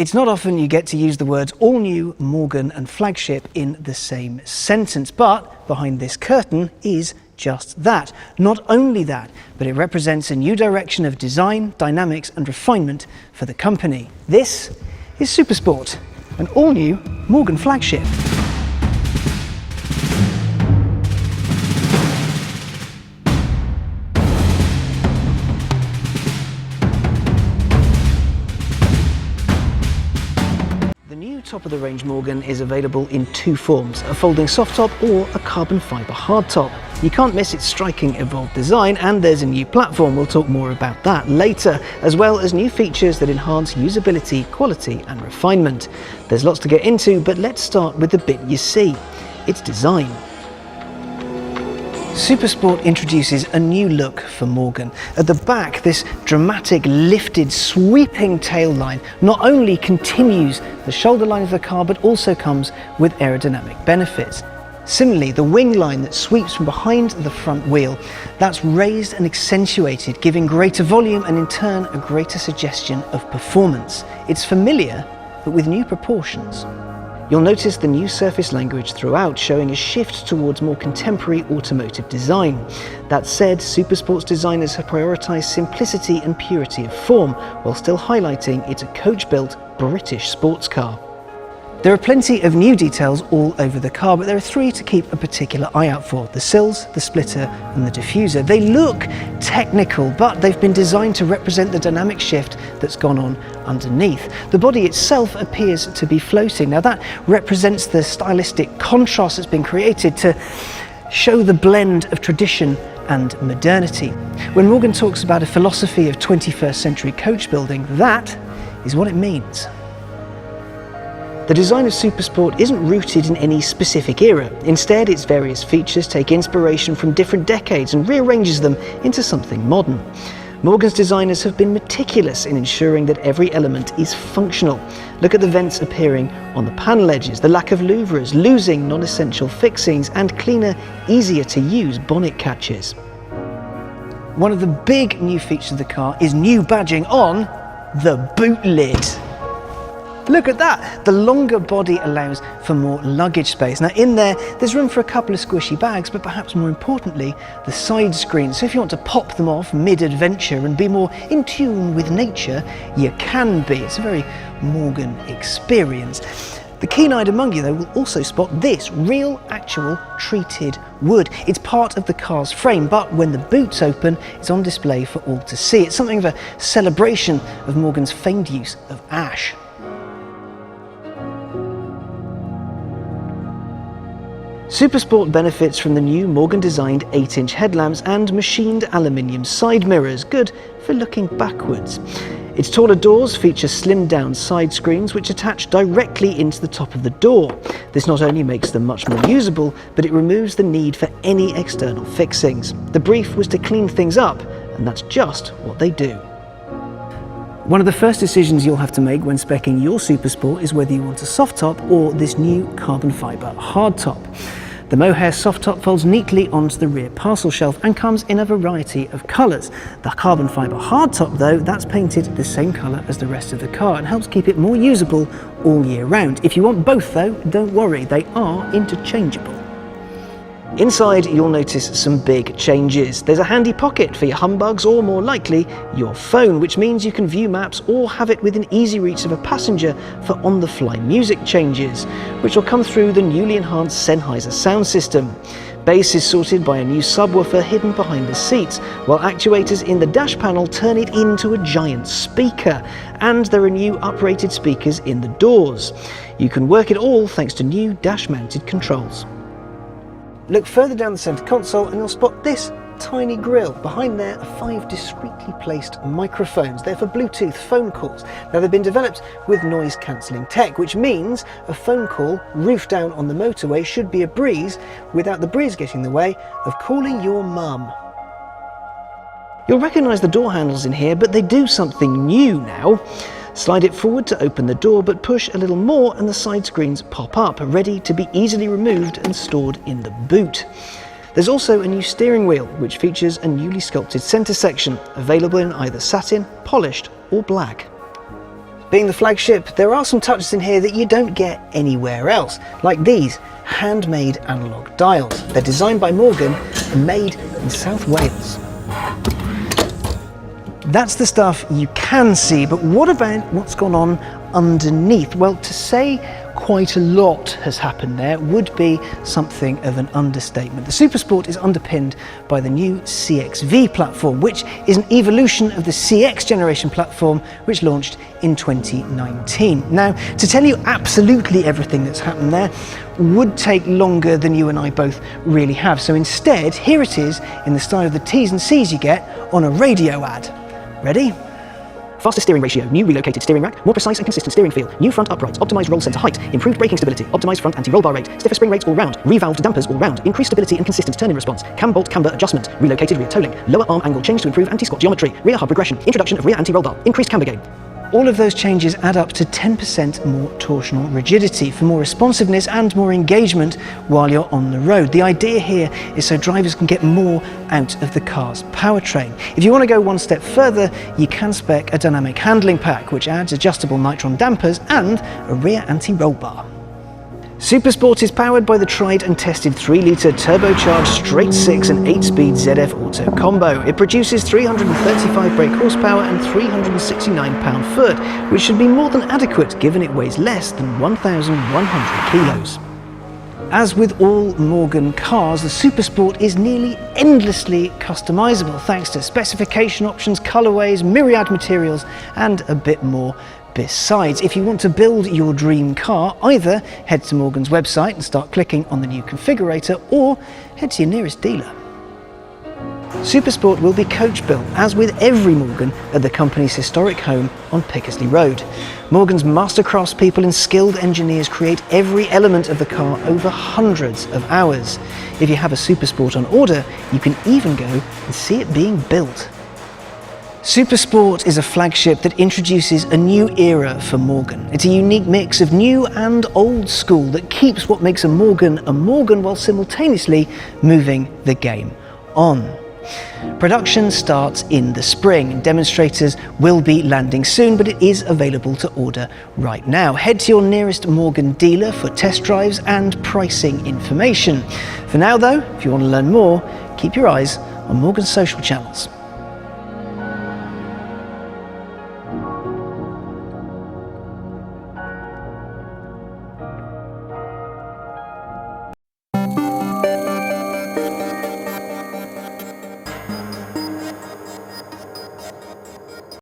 It's not often you get to use the words all new, Morgan and flagship in the same sentence, but behind this curtain is just that. Not only that, but it represents a new direction of design, dynamics and refinement for the company. This is Supersport, an all new Morgan flagship. The new top-of-the-range Morgan is available in two forms, a folding soft top or a carbon fibre hard top. You can't miss its striking evolved design, and there's a new platform, we'll talk more about that later, as well as new features that enhance usability, quality and refinement. There's lots to get into, but let's start with the bit you see, its design. Supersport introduces a new look for Morgan. At the back, this dramatic, lifted, sweeping tailline not only continues the shoulder line of the car, but also comes with aerodynamic benefits. Similarly, the wing line that sweeps from behind the front wheel, that's raised and accentuated, giving greater volume and in turn a greater suggestion of performance. It's familiar, but with new proportions. You'll notice the new surface language throughout, showing a shift towards more contemporary automotive design. That said, Supersport's designers have prioritised simplicity and purity of form, while still highlighting it's a coach-built British sports car. There are plenty of new details all over the car, but there are three to keep a particular eye out for: the sills, the splitter and the diffuser. They look technical, but they've been designed to represent the dynamic shift that's gone on underneath. The body itself appears to be floating. Now that represents the stylistic contrast that's been created to show the blend of tradition and modernity. When Morgan talks about a philosophy of 21st century coach building, that is what it means. The design of Supersport isn't rooted in any specific era. Instead, its various features take inspiration from different decades and rearranges them into something modern. Morgan's designers have been meticulous in ensuring that every element is functional. Look at the vents appearing on the panel edges, the lack of louvres, losing non-essential fixings, and cleaner, easier to use bonnet catches. One of the big new features of the car is new badging on the boot lid. Look at that! The longer body allows for more luggage space. Now in there's room for a couple of squishy bags, but perhaps more importantly, the side screens. So if you want to pop them off mid-adventure and be more in tune with nature, you can be. It's a very Morgan experience. The keen-eyed among you, though, will also spot this real, actual, treated wood. It's part of the car's frame, but when the boot's open, it's on display for all to see. It's something of a celebration of Morgan's famed use of ash. Supersport benefits from the new Morgan-designed 8-inch headlamps and machined aluminium side mirrors, good for looking backwards. Its taller doors feature slimmed-down side screens which attach directly into the top of the door. This not only makes them much more usable, but it removes the need for any external fixings. The brief was to clean things up, and that's just what they do. One of the first decisions you'll have to make when speccing your Supersport is whether you want a soft top or this new carbon fibre hard top. The mohair soft top folds neatly onto the rear parcel shelf and comes in a variety of colours. The carbon fibre hard top, though, that's painted the same colour as the rest of the car and helps keep it more usable all year round. If you want both, though, don't worry, they are interchangeable. Inside, you'll notice some big changes. There's a handy pocket for your humbugs or, more likely, your phone, which means you can view maps or have it within easy reach of a passenger for on-the-fly music changes, which will come through the newly enhanced Sennheiser sound system. Bass is sorted by a new subwoofer hidden behind the seats, while actuators in the dash panel turn it into a giant speaker, and there are new uprated speakers in the doors. You can work it all thanks to new dash-mounted controls. Look further down the centre console and you'll spot this tiny grille. Behind there are 5 discreetly placed microphones. They're for Bluetooth phone calls. Now they've been developed with noise cancelling tech, which means a phone call roof down on the motorway should be a breeze without the breeze getting in the way of calling your mum. You'll recognise the door handles in here, but they do something new now. Slide it forward to open the door, but push a little more and the side screens pop up, ready to be easily removed and stored in the boot. There's also a new steering wheel, which features a newly sculpted centre section, available in either satin, polished or black. Being the flagship, there are some touches in here that you don't get anywhere else, like these handmade analog dials. They're designed by Morgan and made in South Wales. That's the stuff you can see, but what about what's gone on underneath? Well, to say quite a lot has happened there would be something of an understatement. The Supersport is underpinned by the new CX-V platform, which is an evolution of the CX generation platform, which launched in 2019. Now, to tell you absolutely everything that's happened there would take longer than you and I both really have. So instead, here it is in the style of the T's and C's you get on a radio ad. Ready? Faster steering ratio, new relocated steering rack, more precise and consistent steering feel, new front uprights, optimized roll center height, improved braking stability, optimized front anti-roll bar rate, stiffer spring rates all round, revalved dampers all round, increased stability and consistent turning response, cam bolt camber adjustment, relocated rear tolling, lower arm angle change to improve anti-squat geometry, rear hub regression, introduction of rear anti-roll bar, increased camber gain. All of those changes add up to 10% more torsional rigidity for more responsiveness and more engagement while you're on the road. The idea here is so drivers can get more out of the car's powertrain. If you want to go one step further, you can spec a dynamic handling pack, which adds adjustable nitron dampers and a rear anti-roll bar. Supersport is powered by the tried and tested 3-litre turbocharged straight 6 and 8-speed ZF Auto combo. It produces 335 brake horsepower and 369 pound-foot, which should be more than adequate given it weighs less than 1,100 kilos. As with all Morgan cars, the Supersport is nearly endlessly customizable thanks to specification options, colorways, myriad materials, and a bit more. Besides, if you want to build your dream car, either head to Morgan's website and start clicking on the new configurator, or head to your nearest dealer. Supersport will be coach built, as with every Morgan, at the company's historic home on Pickersleigh Road. Morgan's master craftspeople and skilled engineers create every element of the car over hundreds of hours. If you have a Supersport on order, you can even go and see it being built. Supersport is a flagship that introduces a new era for Morgan. It's a unique mix of new and old school that keeps what makes a Morgan while simultaneously moving the game on. Production starts in the spring and demonstrators will be landing soon, but it is available to order right now. Head to your nearest Morgan dealer for test drives and pricing information. For now though, if you want to learn more, keep your eyes on Morgan's social channels.